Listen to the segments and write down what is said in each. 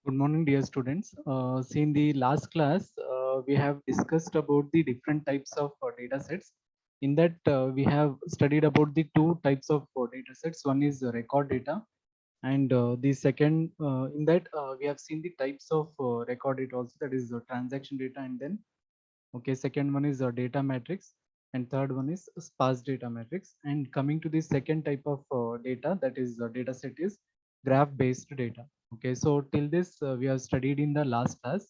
Good morning, dear students. See, in the last class, we have discussed about the different types of data sets. In that, we have studied about the two types of data sets. One is record data, and the second, in that, we have seen the types of record data also. That is transaction data, and then, okay, second one is data matrix, and third one is sparse data matrix. And coming to the second type of data, that is data set is graph-based data. Okay, so till this we have studied in the last class.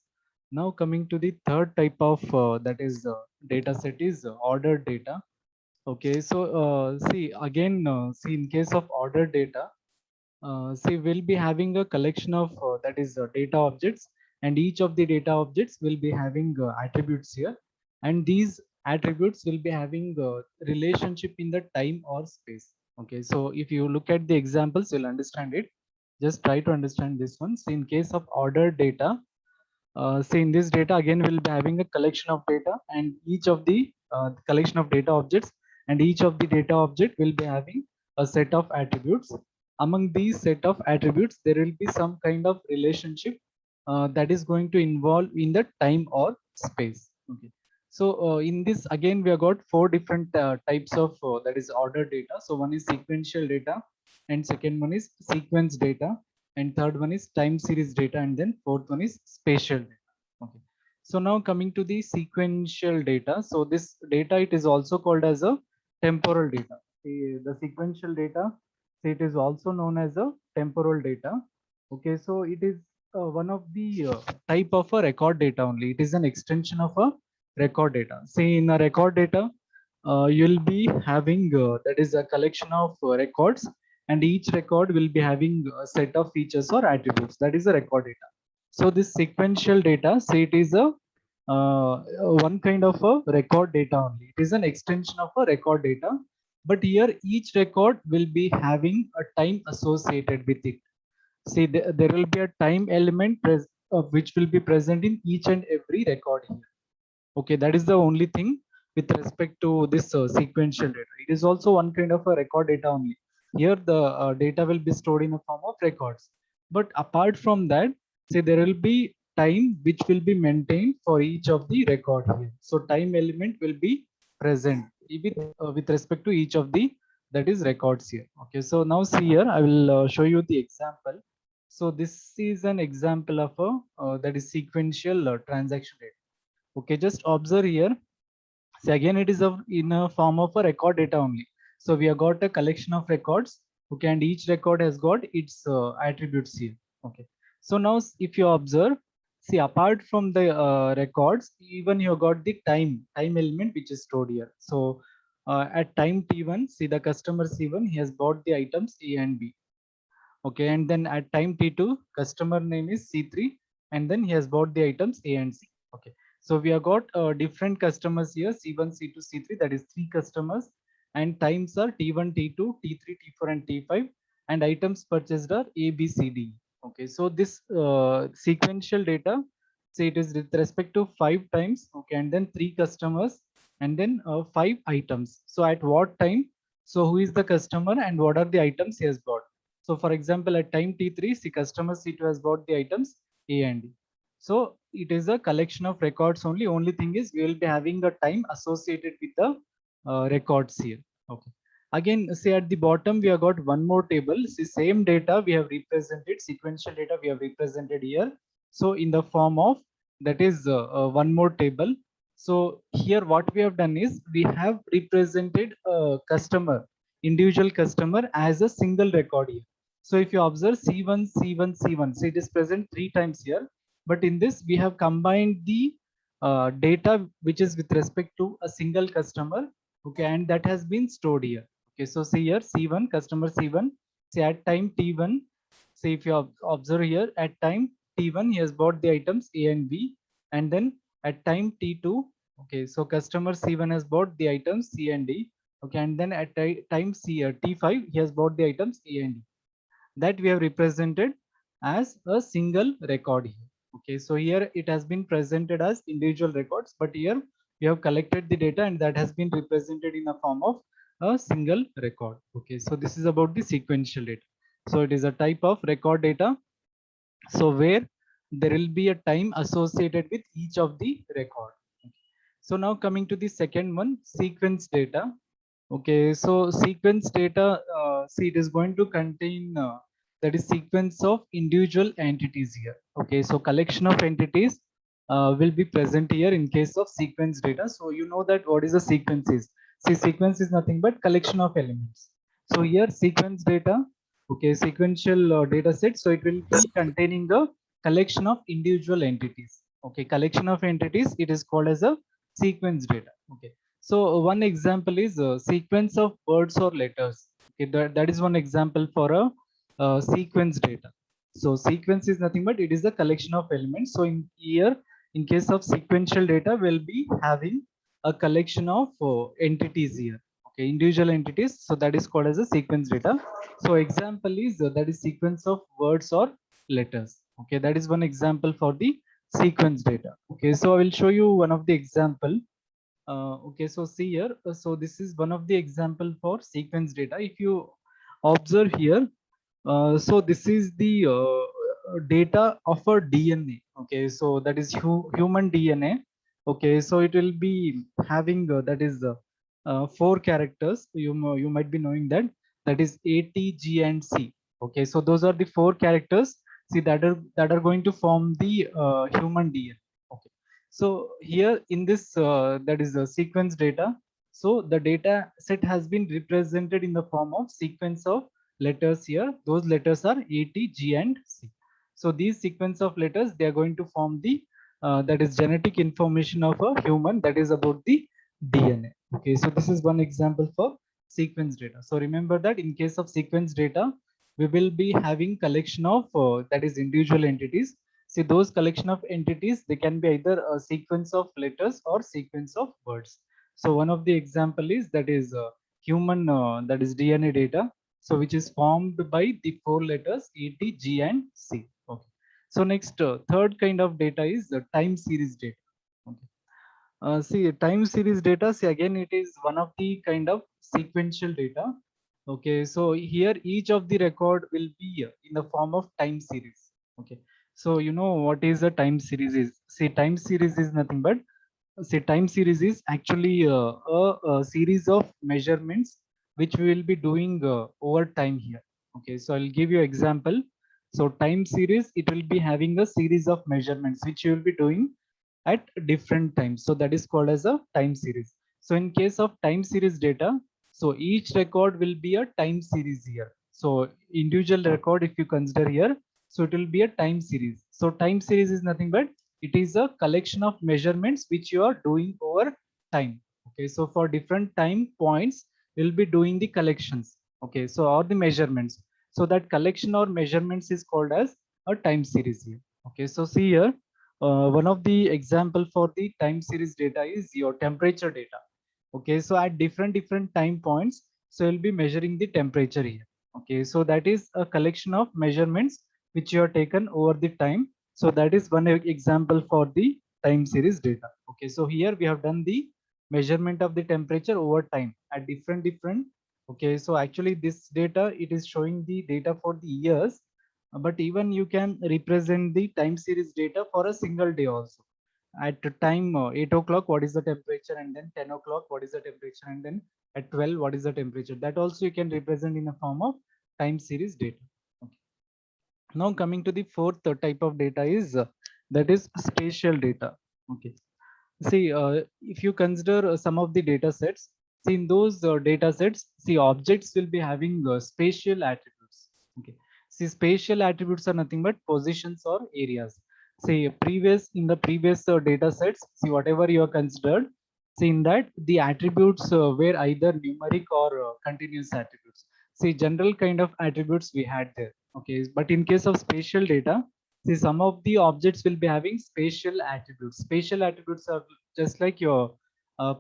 Now coming to the third type of that is data set is ordered data. Okay, so see again, see in case of ordered data, see we'll be having a collection of that is data objects, and each of the data objects will be having attributes here, and these attributes will be having relationship in the time or space. Okay, so if you look at the examples, you'll understand it. Just try to understand this one. So in case of ordered data, say in this data again we'll be having a collection of data, and each of the collection of data objects, and each of the data object will be having a set of attributes. Among these set of attributes there will be some kind of relationship that is going to involve in the time or space. Okay, so in this again we have got four different types of that is ordered data. So one is sequential data, and second one is sequence data, and third one is time series data, and then fourth one is spatial data. Okay, so now coming to the sequential data, so this data it is also called as a temporal data. The sequential data, so it is also known as a temporal data. Okay, so it is one of the type of a record data only. It is an extension of a record data. Say in a record data, you'll be having that is a collection of records, and each record will be having a set of features or attributes. That is a record data. So this sequential data, say it is a one kind of a record data only. It is an extension of a record data, but here each record will be having a time associated with it. See, there will be a time element which will be present in each and every record here. Okay, that is the only thing with respect to this sequential data. It is also one kind of a record data only. Here the data will be stored in a form of records, but apart from that, say there will be time which will be maintained for each of the record here. So time element will be present with respect to each of the that is records here. Okay, so now see here I will show you the example. So this is an example of a that is sequential transaction data. Okay, just observe here. So again, it is in a form of a record data only. So we have got a collection of records. Okay, and each record has got its attributes here. Okay. So now, if you observe, see apart from the records, even you got the time element which is stored here. So at time t1, see the customer c1, he has bought the items a and b. Okay, and then at time t2, customer name is c3, and then he has bought the items a and c. Okay, so we have got different customers here, c1, c2, c3, that is three customers, and times are t1, t2, t3, t4, and t5, and items purchased are a, b, c, d. Okay, so this sequential data, say it is with respect to five times. Okay, and then three customers, and then five items. So at what time, so who is the customer and what are the items he has bought. So for example, at time t3, see customer c2 has bought the items a and d. So it is a collection of records only. Only thing is we will be having a time associated with the records here. Okay. Again, say at the bottom we have got one more table. See same data we have represented, sequential data we have represented here. So in the form of that is one more table. So here what we have done is we have represented a customer, individual customer as a single record here. So if you observe C1, C1, C1, so it is present three times here. But in this, we have combined the data which is with respect to a single customer. Okay, and that has been stored here. Okay, so see here C1, customer C1, say at time T1, say if you observe here at time T1, he has bought the items A and B, and then at time T2, okay, so customer C1 has bought the items C and D. Okay, and then at time C T5, he has bought the items A and D, that we have represented as a single record here. Okay, so here it has been presented as individual records, but here we have collected the data and that has been represented in the form of a single record. Okay, so this is about the sequential data. So it is a type of record data. So where there will be a time associated with each of the record. So now coming to the second one, sequence data. Okay, so sequence data, see, it is going to contain that is sequence of individual entities here. Okay, so collection of entities will be present here in case of sequence data. So you know that what is a sequence is. See, sequence is nothing but collection of elements. So here sequence data, okay, sequential data set. So it will be containing a collection of individual entities. Okay, collection of entities, it is called as a sequence data. Okay, so one example is a sequence of words or letters. Okay, that is one example for a sequence data. So sequence is nothing but it is a collection of elements. So in here, in case of sequential data, we'll be having a collection of entities here. Okay, individual entities. So that is called as a sequence data. So example is that is sequence of words or letters. Okay, that is one example for the sequence data. Okay, so I will show you one of the example. Okay, so see here, so this is one of the example for sequence data. If you observe here, so this is the data of a DNA. Okay, so that is human DNA. Okay, so it will be having that is four characters. You might be knowing that that is A, T, G, and C. Okay, so those are the four characters. See that are going to form the human DNA. Okay, so here in this that is the sequence data. So the data set has been represented in the form of sequence of letters here. Those letters are A, T, G, and C. So these sequence of letters, they are going to form the that is genetic information of a human, that is about the DNA. Okay, so this is one example for sequence data. So remember that in case of sequence data, we will be having collection of that is individual entities. See, those collection of entities, they can be either a sequence of letters or sequence of words. So one of the example is that is human that is DNA data. So which is formed by the four letters A, T, G, and C. Okay. So next third kind of data is the time series data. Okay. See, time series data, see again, it is one of the kind of sequential data. Okay, so here each of the record will be in the form of time series. Okay, so you know what is a time series is. See, time series is nothing but, say, time series is actually a series of measurements which we will be doing over time here. Okay, so I'll give you example. So time series, it will be having a series of measurements which you will be doing at different times. So that is called as a time series. So in case of time series data, so each record will be a time series here. So individual record, if you consider here, so it will be a time series. So time series is nothing but it is a collection of measurements which you are doing over time. Okay, so for different time points, we'll be doing the collections. Okay, so or the measurements. So that collection or measurements is called as a time series here. Okay, so see here, one of the example for the time series data is your temperature data. Okay, so at different time points, so you'll be measuring the temperature here. Okay, so that is a collection of measurements which you have taken over the time. So that is one example for the time series data. Okay, so here we have done the measurement of the temperature over time at different. Okay, so actually this data, it is showing the data for the years, but even you can represent the time series data for a single day also. At the time 8 o'clock, what is the temperature, and then 10 o'clock, what is the temperature, and then at 12, what is the temperature. That also you can represent in the form of time series data. Okay. Now coming to the fourth type of data is that is spatial data. Okay. See, if you consider some of the data sets, see in those data sets, see objects will be having spatial attributes. Okay. See, spatial attributes are nothing but positions or areas. See, in the previous data sets, see whatever you are considered, see in that the attributes were either numeric or continuous attributes. See, general kind of attributes we had there. Okay, but in case of spatial data, see, some of the objects will be having spatial attributes. Spatial attributes are just like your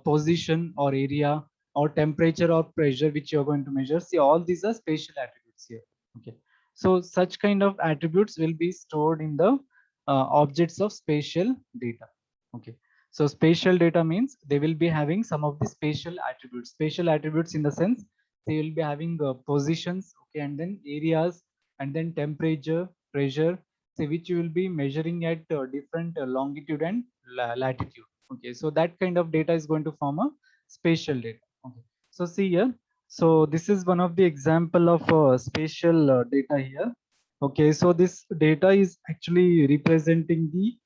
position or area or temperature or pressure which you're going to measure. See, all these are spatial attributes here. Okay, so such kind of attributes will be stored in the objects of spatial data. Okay, so spatial data means they will be having some of the spatial attributes. Spatial attributes in the sense they will be having positions, okay, and then areas, and then temperature, pressure, see, which you will be measuring at different longitude and latitude. Okay, so that kind of data is going to form a spatial data. Okay, so see here, so this is one of the example of spatial data here. Okay, so this data is actually representing the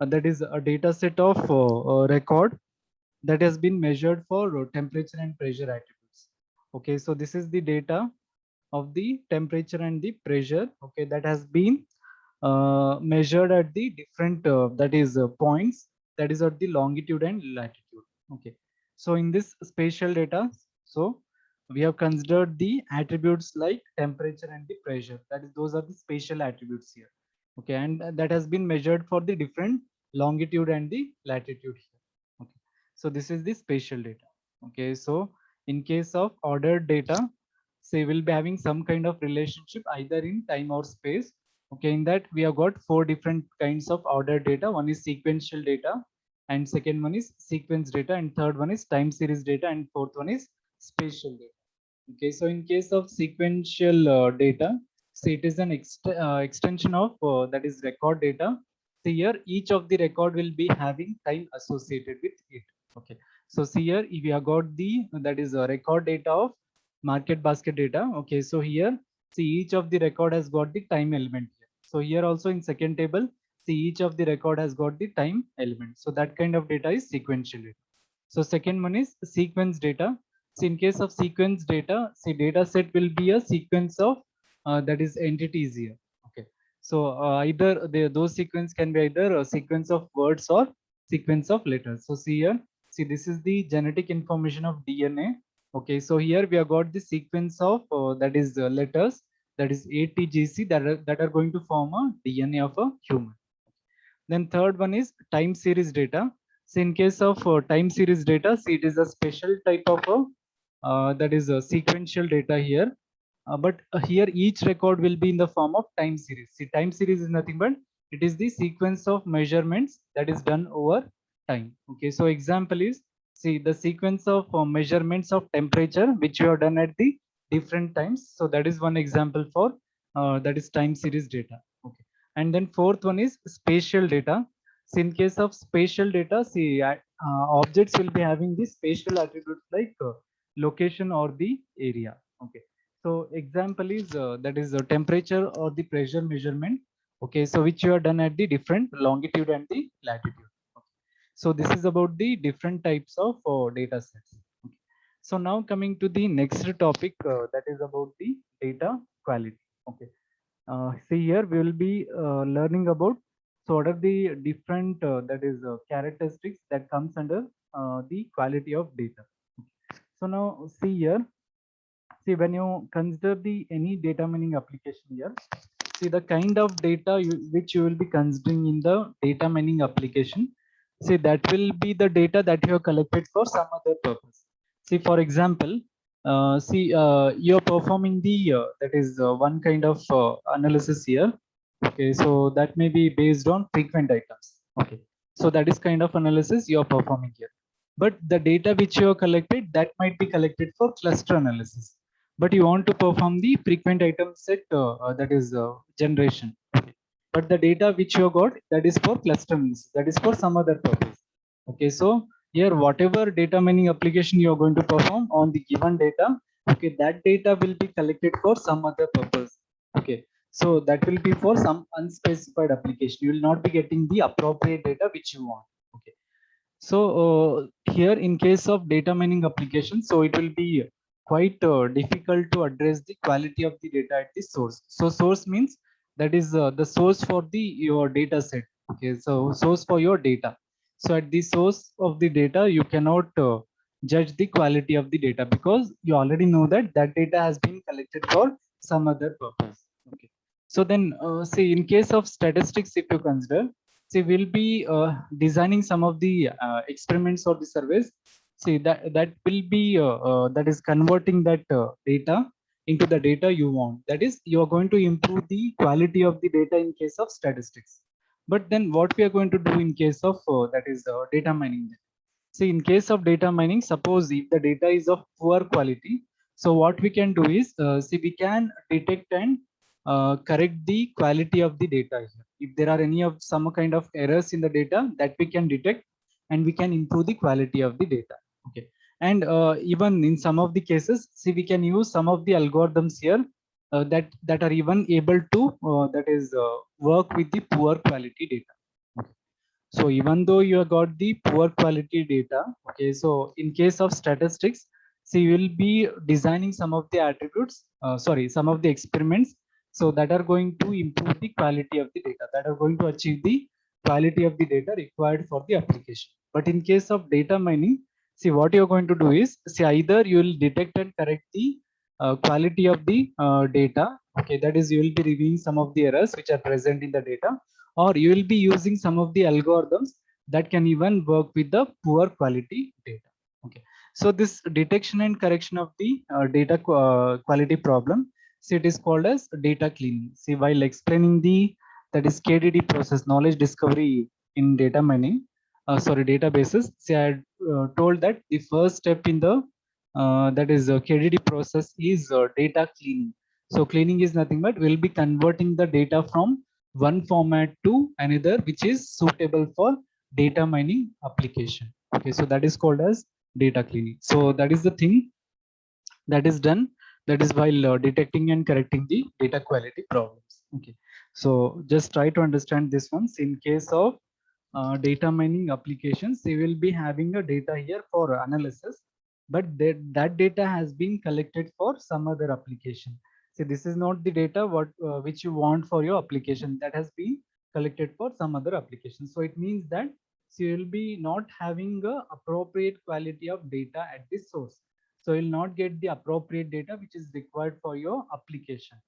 that is a data set of record that has been measured for temperature and pressure attributes. Okay, so this is the data of the temperature and the pressure. Okay, that has been measured at the different that is points, that is at the longitude and latitude. Okay, so in this spatial data, so we have considered the attributes like temperature and the pressure, that is those are the spatial attributes here. Okay, and that has been measured for the different longitude and the latitude here. Okay, so this is the spatial data. Okay, so in case of ordered data, say we'll be having some kind of relationship either in time or space. Okay, in that we have got four different kinds of ordered data. One is sequential data, and second one is sequence data, and third one is time series data, and fourth one is spatial data. Okay, so in case of sequential data, so it is an extension of that is record data. So here each of the record will be having time associated with it. Okay, so see here if we have got the that is a record data of market basket data. Okay, so here see each of the record has got the time element here. So here also in second table, see each of the record has got the time element. So that kind of data is sequential data. So second one is sequence data. So in case of sequence data, see data set will be a sequence of that is entities here. Okay, so either those sequence can be either a sequence of words or sequence of letters. So see here, see this is the genetic information of DNA. Okay, so here we have got the sequence of that is letters, that is ATGC, that are going to form a DNA of a human. Then third one is time series data. So in case of time series data, see it is a special type of that is a sequential data here. But here each record will be in the form of time series. See, time series is nothing but it is the sequence of measurements that is done over time. Okay, so example is, see the sequence of measurements of temperature which you have done at the different times. So that is one example for that is time series data. Okay, and then fourth one is spatial data. So in case of spatial data, see objects will be having the spatial attributes like location or the area. Okay, so example is that is the temperature or the pressure measurement. Okay, so which you are done at the different longitude and the latitude. Okay. So this is about the different types of data sets. Okay. So now coming to the next topic, that is about the data quality. Okay. See here we will be learning about, so what are the different that is characteristics that comes under the quality of data. So now see here, see when you consider the any data mining application here, see the kind of data which you will be considering in the data mining application, see that will be the data that you have collected for some other purpose. See for example, see you're performing the that is one kind of analysis here. Okay, so that may be based on frequent items. Okay, so that is kind of analysis you are performing here, but the data which you have collected, that might be collected for cluster analysis, but you want to perform the frequent item set that is generation. Okay, but the data which you got, that is for cluster analysis, that is for some other purpose. Okay, so here whatever data mining application you are going to perform on the given data, okay, that data will be collected for some other purpose. Okay, so that will be for some unspecified application, you will not be getting the appropriate data which you want. Okay, so here in case of data mining application, so it will be quite difficult to address the quality of the data at the source. So source means that is the source for the your data set. Okay, so source for your data. So at the source of the data, you cannot judge the quality of the data because you already know that that data has been collected for some other purpose. Okay. So then, see, in case of statistics, if you consider, see, we'll be designing some of the experiments or the surveys. See that will be that is converting that data into the data you want. That is, you are going to improve the quality of the data in case of statistics. But then, what we are going to do in case of that is data mining? See, in case of data mining, suppose if the data is of poor quality, so what we can do is, see, we can detect and correct the quality of the data here. If there are any of some kind of errors in the data, that we can detect and we can improve the quality of the data. Okay. And even in some of the cases, see, we can use some of the algorithms here that are even able to work with the poor quality data. Okay. So even though you have got the poor quality data, okay, so in case of statistics, so you will be designing some of the attributes, some of the experiments, so that are going to improve the quality of the data, that are going to achieve the quality of the data required for the application. But in case of data mining, see, what you're going to do is, see, either you will detect and correct the quality of the data, okay, that is, you will be reviewing some of the errors which are present in the data, or you will be using some of the algorithms that can even work with the poor quality data. Okay, so this detection and correction of the data quality problem, so it is called as data cleaning. See, while explaining the that is KDD process, knowledge discovery in data mining, databases, see, I had told that the first step in the KDD process is data cleaning. So cleaning is nothing but we'll be converting the data from one format to another which is suitable for data mining application. Okay, so that is called as data cleaning. So that is the thing that is done, that is while detecting and correcting the data quality problems. Okay, so just try to understand this once. In case of data mining applications, they will be having a data here for analysis, but that data has been collected for some other application. So this is not the data which you want for your application, that has been collected for some other application. So it means that, so you will be not having a appropriate quality of data at the source. So you'll not get the appropriate data which is required for your application.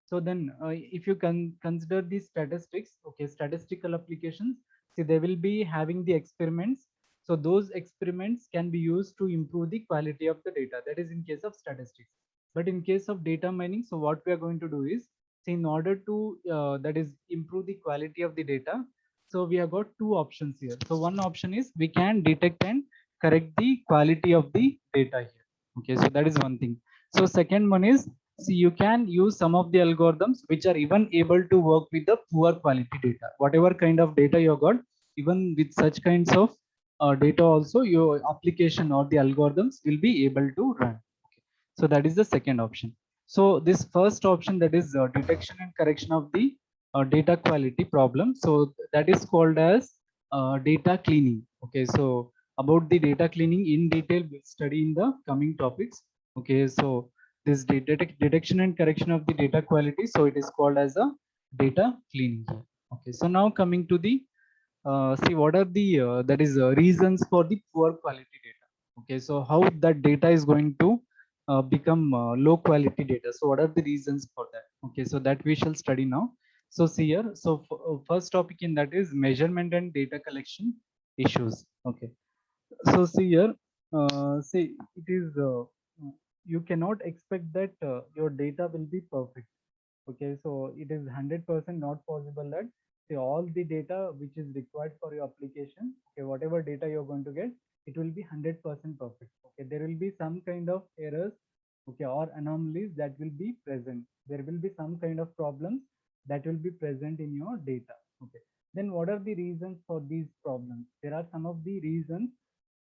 So then if you can consider the statistics, okay, statistical applications, see, they will be having the experiments. So those experiments can be used to improve the quality of the data. That is in case of statistics. But in case of data mining, so what we are going to do is, see, in order to improve the quality of the data, so we have got two options here. So one option is we can detect and correct the quality of the data here. Okay, so that is one thing. So second one is, see, you can use some of the algorithms which are even able to work with the poor quality data. Whatever kind of data you got, even with such kinds of data also, your application or the algorithms will be able to run. Okay. So that is the second option. So this first option, that is detection and correction of the data quality problem. So that is called as data cleaning. Okay, so about the data cleaning in detail, we'll study in the coming topics. Okay, so this detection and correction of the data quality, so it is called as a data cleaning. Okay, so now coming to the see, what are the reasons for the poor quality data. Okay, so how that data is going to become low quality data, so what are the reasons for that? Okay, so that we shall study now. So see here, so first topic in that is measurement and data collection issues. Okay, so see here, see, it is you cannot expect that your data will be perfect. Okay, so it is 100% not possible that, say, all the data which is required for your application, okay, whatever data you're going to get, it will be 100% perfect. Okay, there will be some kind of errors, okay, or anomalies that will be present. There will be some kind of problems that will be present in your data. Okay, then what are the reasons for these problems? There are some of the reasons,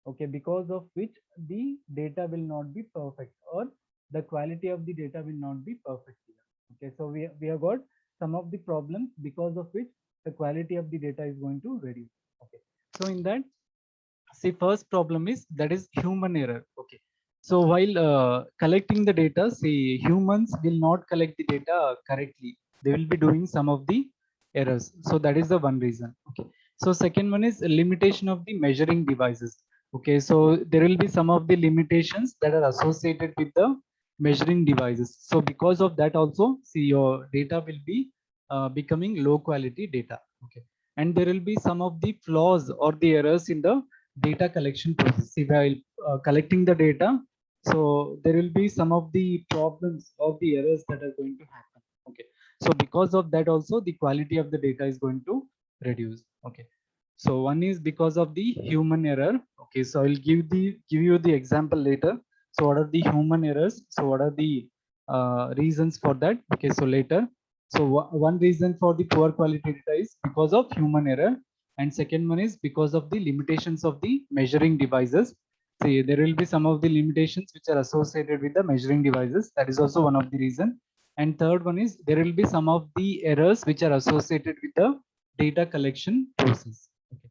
okay, because of which the data will not be perfect, or the quality of the data will not be perfect here. Okay, so we have got some of the problems because of which the quality of the data is going to reduce. Okay, so in that, see, first problem is that is human error. Okay, so while collecting the data, see, humans will not collect the data correctly. They will be doing some of the errors. So that is the one reason. Okay, so second one is limitation of the measuring devices. Okay, so there will be some of the limitations that are associated with the measuring devices. So because of that also, see, your data will be becoming low quality data. Okay, and there will be some of the flaws or the errors in the data collection process. See, while collecting the data, so there will be some of the problems or the errors that are going to happen. Okay, so because of that also, the quality of the data is going to reduce. Okay, so one is because of the human error. Okay, so I'll give you the example later. So what are the human errors? So what are the reasons for that? Okay, so later. So one reason for the poor quality data is because of human error, and second one is because of the limitations of the measuring devices. See, there will be some of the limitations which are associated with the measuring devices. That is also one of the reason. And third one is there will be some of the errors which are associated with the data collection process. Okay.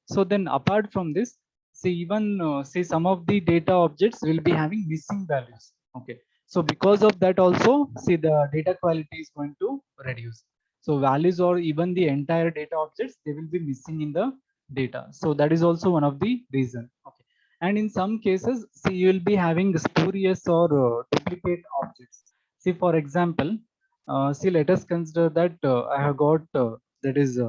So then apart from this, see even say some of the data objects will be having missing values. Okay. So because of that also, see the data quality is going to reduce. So values or even the entire data objects, they will be missing in the data. So that is also one of the reason. Okay. And in some cases, see you will be having spurious or duplicate objects. See for example, see let us consider that I have got that is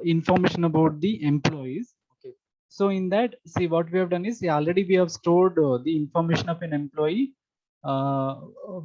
information about the employees. Okay. So in that, see what we have done is already we have stored the information of an employee uh,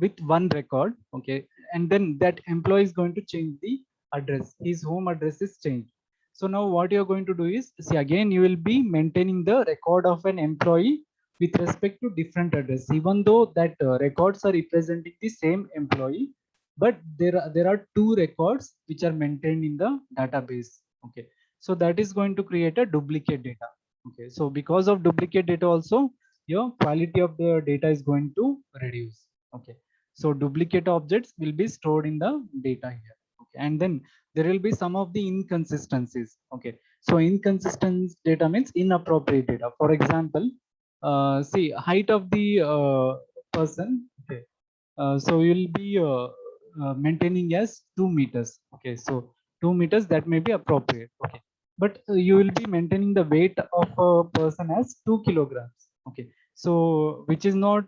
with one record. Okay. And then that employee is going to change the address. His home address is changed. So now what you're going to do is, see again, you will be maintaining the record of an employee with respect to different address, even though that records are representing the same employee, but there are two records which are maintained in the database. Okay. So that is going to create a duplicate data. Okay. So because of duplicate data also, your quality of the data is going to reduce. Okay. So duplicate objects will be stored in the data here. Okay. And then there will be some of the inconsistencies. Okay. So inconsistent data means inappropriate data. For example, see height of the person. Okay. So you'll be maintaining as 2 meters. Okay. So 2 meters, that may be appropriate. Okay. But you will be maintaining the weight of a person as 2 kilograms. Okay. So which is not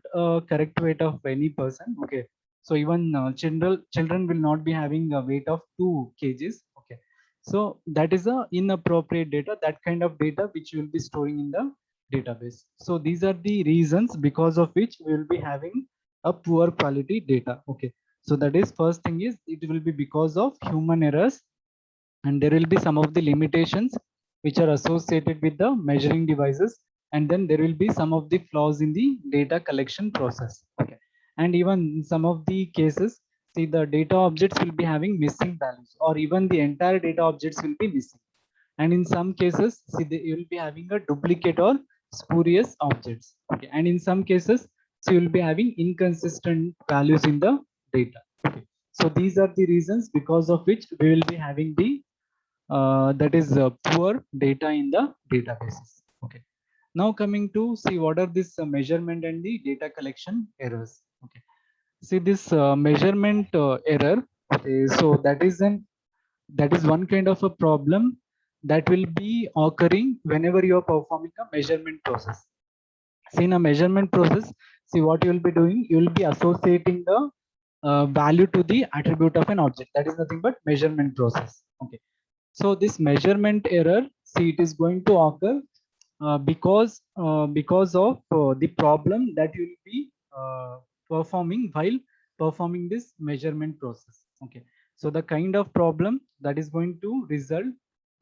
correct weight of any person. Okay. So even children will not be having a weight of 2 kgs. Okay. So that is a inappropriate data, that kind of data which you will be storing in the database. So these are the reasons because of which we will be having a poor quality data. Okay. So that is first thing is it will be because of human errors, and there will be some of the limitations which are associated with the measuring devices, and then there will be some of the flaws in the data collection process. Okay. And even in some of the cases, see the data objects will be having missing values, or even the entire data objects will be missing. And in some cases, see you will be having a duplicate or spurious objects. Okay. And in some cases, so you will be having inconsistent values in the data. Okay. So these are the reasons because of which we will be having the that is poor data in the databases. Okay. Now coming to see what are this measurement and the data collection errors. Okay. See this measurement error. Okay. So that is one kind of a problem that will be occurring whenever you are performing a measurement process. See in a measurement process, see what you will be doing, you will be associating the value to the attribute of an object. That is nothing but measurement process. Okay. So this measurement error, see it is going to occur because of the problem that you will be performing while performing this measurement process. Okay. So the kind of problem that is going to result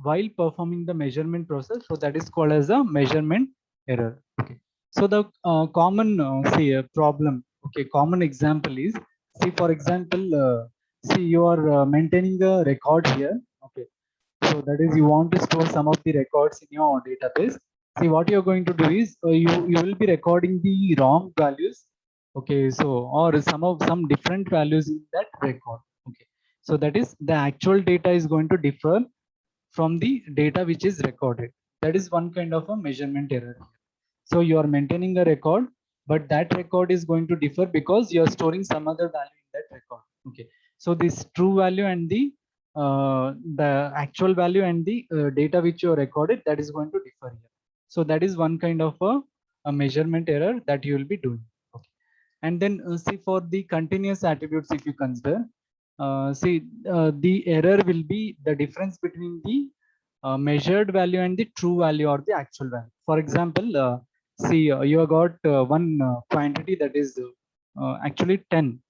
while performing the measurement process, so that is called as a measurement error. Okay. So the common say problem. Okay. Common example is, see for example, see you are maintaining a record here. Okay. So that is you want to store some of the records in your database. See what you're going to do is you will be recording the wrong values. Okay. So or some different values in that record. Okay. So that is the actual data is going to differ from the data which is recorded. That is one kind of a measurement error. So you are maintaining a record, but that record is going to differ because you are storing some other value in that record. Okay. So this true value and the actual value and the data which you recorded, that is going to differ here. So that is one kind of a measurement error that you will be doing. Okay. And then see for the continuous attributes, if you consider, see the error will be the difference between the measured value and the true value or the actual value. For example, see you have got one quantity that is actually 10,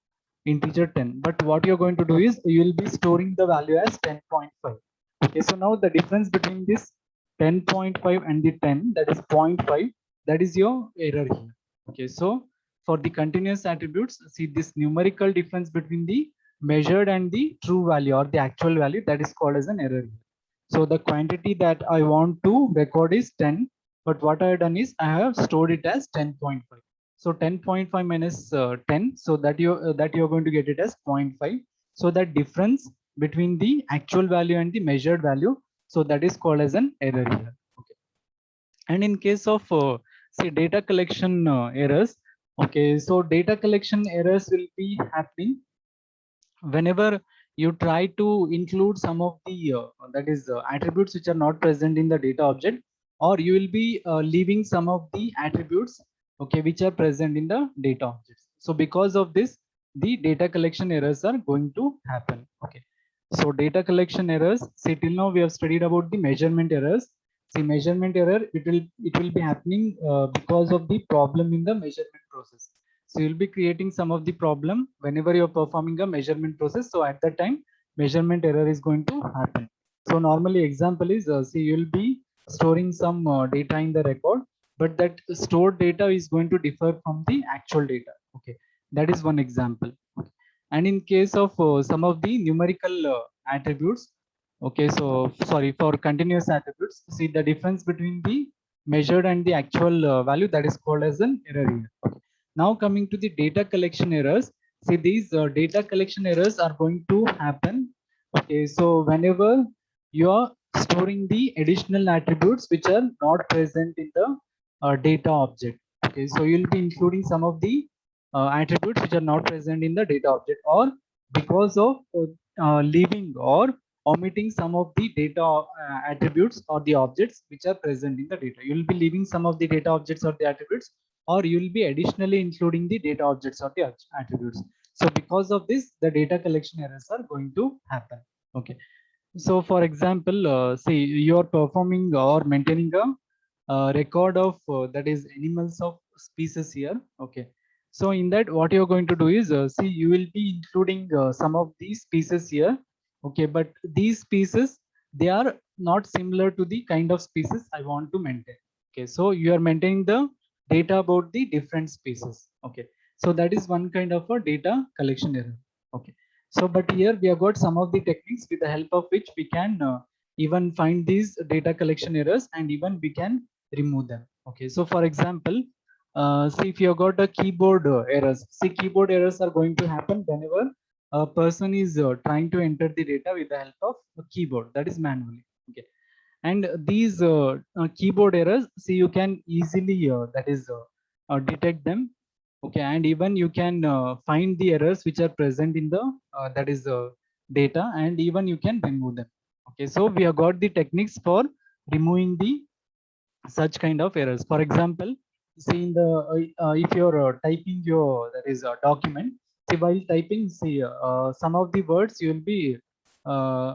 integer 10, but what you're going to do is you will be storing the value as 10.5. Okay. So now the difference between this 10.5 and the 10, that is 0.5, that is your error here. Okay. So for the continuous attributes, see this numerical difference between the measured and the true value or the actual value, that is called as an error here. So the quantity that I want to record is 10, but what I have done is I have stored it as 10.5. So 10.5 minus 10, so that you're going to get it as 0.5. So that difference between the actual value and the measured value, so that is called as an error here. Okay. And in case of say data collection errors, okay, so data collection errors will be happening whenever you try to include some of the that is attributes which are not present in the data object, or you will be leaving some of the attributes, okay, which are present in the data objects. So because of this, the data collection errors are going to happen. Okay, so data collection errors, see till now we have studied about the measurement errors. See, measurement error, it will be happening because of the problem in the measurement process. So you'll be creating some of the problem whenever you're performing a measurement process. So at that time, measurement error is going to happen. So normally example is, see, you'll be storing some data in the record, but that stored data is going to differ from the actual data. Okay, that is one example. Okay. And in case of some of the numerical attributes, okay, so sorry, for continuous attributes, see the difference between the measured and the actual value, that is called as an error here. Okay. Now coming to the data collection errors, see these data collection errors are going to happen. Okay, so whenever you are storing the additional attributes which are not present in the data object. Okay, so you'll be including some of the attributes which are not present in the data object, or because of leaving or omitting some of the data attributes or the objects which are present in the data. You'll be leaving some of the data objects or the attributes, or you'll be additionally including the data objects or the attributes. So because of this, the data collection errors are going to happen. Okay. So for example, say you are performing or maintaining a record of that is animals of species here. Okay. So in that, what you're going to do is, see, you will be including some of these species here. Okay. But these species, they are not similar to the kind of species I want to maintain. Okay. So you are maintaining the data about the different species. Okay. So that is one kind of a data collection error. Okay. So, but here we have got some of the techniques with the help of which we can even find these data collection errors, and even we can remove them. Okay. So for example, see if you have got a keyboard errors, see keyboard errors are going to happen whenever a person is trying to enter the data with the help of a keyboard, that is manually. Okay. And these keyboard errors, see, you can easily that is detect them. Okay, and even you can find the errors which are present in the that is data, and even you can remove them. Okay, so we have got the techniques for removing the such kind of errors. For example, see in the if you're typing your that is a document, see while typing, see some of the words you will be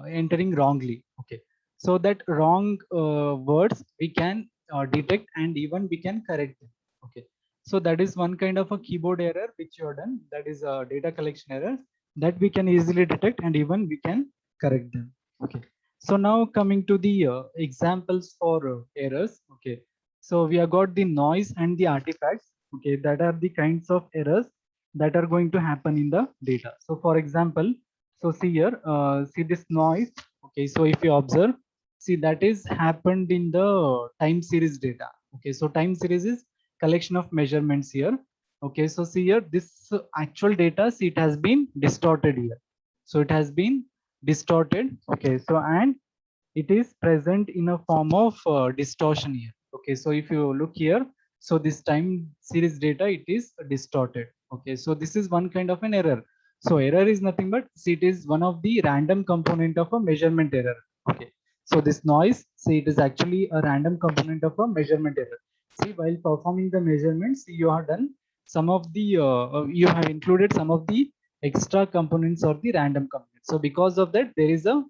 entering wrongly. Okay, so that wrong words we can detect, and even we can correct them. Okay, so that is one kind of a keyboard error which you have done, that is a data collection error, that we can easily detect, and even we can correct them. Okay, so now coming to the examples for errors. Okay, so we have got the noise and the artifacts. Okay, that are the kinds of errors that are going to happen in the data. So for example, so see here, see this noise. Okay, so if you observe, see that is happened in the time series data. Okay, so time series is collection of measurements here. Okay, so see here, this actual data, see it has been distorted here. So it has been distorted. Okay, so and it is present in a form of distortion here. Okay, so if you look here, so this time series data, it is distorted. Okay, so this is one kind of an error. So error is nothing but, see, it is one of the random component of a measurement error. Okay, so this noise, see, it is actually a random component of a measurement error. See, while performing the measurements, you have done some of the you have included some of the extra components or the random components. So because of that, there is a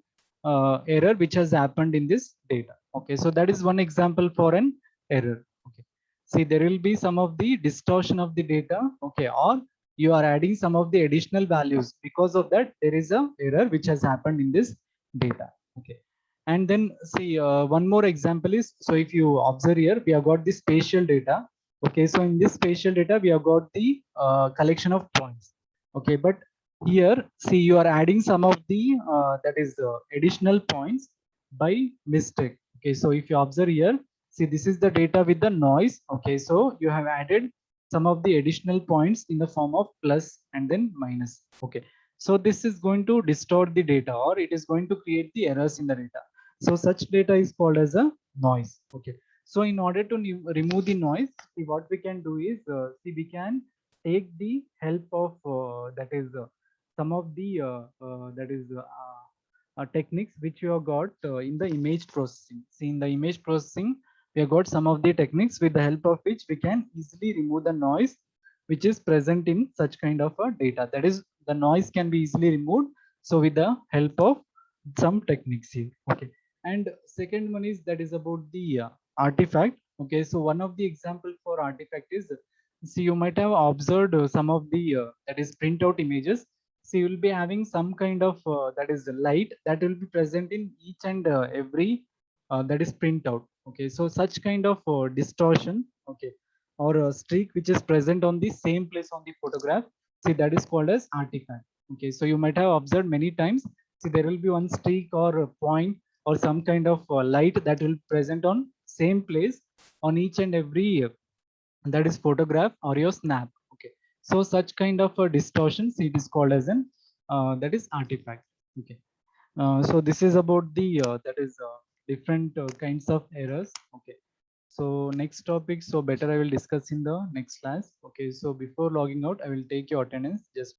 error which has happened in this data. Okay, so that is one example for an error. Okay, see, there will be some of the distortion of the data. Okay, or you are adding some of the additional values. Because of that, there is a error which has happened in this data. Okay, and then see one more example is, so if you observe here, we have got the spatial data. Okay, so in this spatial data, we have got the collection of points. Okay, but here, see, you are adding some of the that is additional points by mistake. Okay, so if you observe here, see, this is the data with the noise. Okay, so you have added some of the additional points in the form of plus and then minus. Okay, so this is going to distort the data, or it is going to create the errors in the data. So such data is called as a noise. Okay, so in order to remove the noise, see, what we can do is, see, we can take the help of that is some of the techniques which you have got in the image processing. See, in the image processing, we have got some of the techniques with the help of which we can easily remove the noise which is present in such kind of a data. That is, the noise can be easily removed. So with the help of some techniques here. Okay. And second one is that is about the artifact. Okay. So one of the example for artifact is, see, you might have observed some of the that is printout images. So you will be having some kind of that is light that will be present in each and every that is printout. Okay, so such kind of distortion, okay, or a streak which is present on the same place on the photograph. See, that is called as artifact. Okay, so you might have observed many times. See, there will be one streak or a point or some kind of light that will present on same place on each and every that is photograph or your snap. Okay, so such kind of a distortion, see, it is called as an that is artifact. Okay, so this is about the that is different kinds of errors. Okay, so next topic, so better I will discuss in the next class. Okay, so before logging out, I will take your attendance just